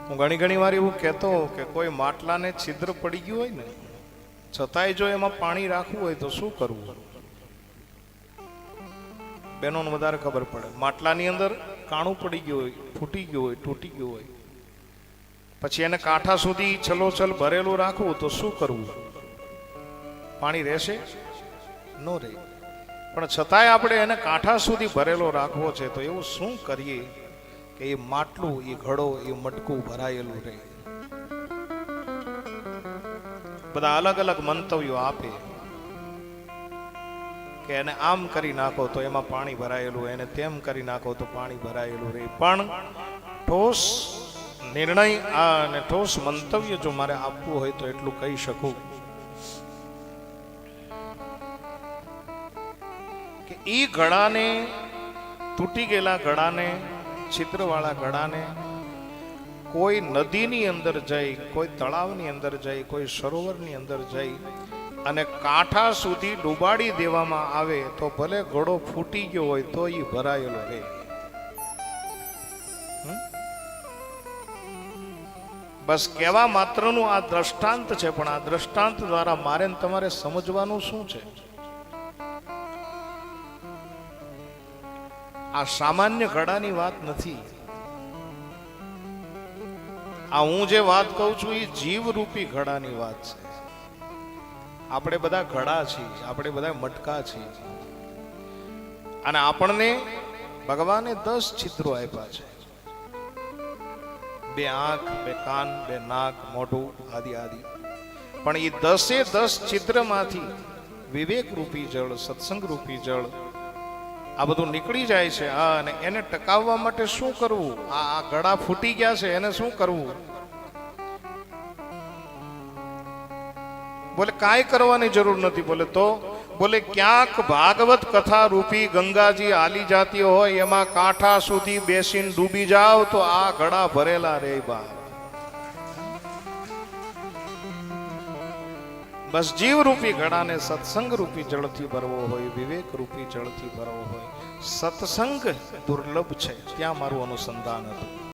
હું ઘણી વાર એવું કહેતો કે કોઈ માટલાને છિદ્ર પડી ગયું હોય ને, છતાંય જો એમાં પાણી રાખવું હોય તો શું કરવું? બહેનોને વધારે ખબર પડે. માટલાની અંદર કાણું પડી ગયું હોય, ફૂટી ગયું હોય, તૂટી ગયું હોય, પછી એને કાંઠા સુધી છલોછલ ભરેલું રાખવું તો શું કરવું? પાણી રહેશે? ન રહે. પણ છતાંય આપણે એને કાંઠા સુધી ભરેલો રાખવો છે તો એવું શું કરીએ કે એ માટલું, એ ઘડો, એ મટકું ભરાયેલું રહે? બધા અલગ અલગ મંતવ્યો આપે કે એને આમ કરી નાખો તો એમાં પાણી ભરાયેલું, એને તેમ કરી નાખો તો પાણી ભરાયેલું રહે. પણ ઠોસ નિર્ણય અને ઠોસ મંતવ્ય જો મારે આપવું હોય તો એટલું કહી શકું કે ઈ ઘડાને, તૂટી ગયેલા ઘડાને, છિદ્રવાળા ઘડાને કોઈ નદીની અંદર જઈ, કોઈ તળાવની અંદર જઈ, કોઈ સરોવરની અંદર જઈ અને કાંઠા સુધી ડૂબાડી દેવામાં આવે તો ભલે ઘડો ફૂટી ગયો હોય તો એ ભરાયેલો રહે. બસ કહેવા માત્રનું આ દ્રષ્ટાંત છે, પણ આ દ્રષ્ટાંત દ્વારા મારે ને તમારે સમજવાનું શું છે? આ સામાન્ય ઘડાની વાત નથી. આ હું જે વાત કહું છું એ જીવરૂપી ઘડાની વાત છે. આપણે બધા ઘડા છીએ, આપણે બધા મટકા છીએ, અને આપણને ભગવાને 10 છિદ્રો આપ્યા છે. 2 આંખ, 2 કાન, 2 નાક, મોઢું આદિ આદિ. પણ એ 10 છિદ્રમાંથી વિવેક રૂપી જળ, સત્સંગ રૂપી જળ આ બધું નીકળી જાય છે. અને એને ટકાવવા માટે શું કરવું? આ ગળા ફૂટી ગયા છે, એને શું કરવું? બોલે કાંઈ કરવાની જરૂર નથી. બોલે ક્યાંક ભાગવત કથા રૂપી ગંગાજી આલી જાતી હોય, એમાં કાંઠા સુધી બેસીને ડૂબી જાવ તો આ ઘડા ભરેલા રે બા. બસ જીવ રૂપી ઘડાને સત્સંગ રૂપી જળથી ભરવો હોય, વિવેક રૂપી જળથી ભરવો હોય. સત્સંગ દુર્લભ છે, ત્યાં મારું અનુસંધાન હતું.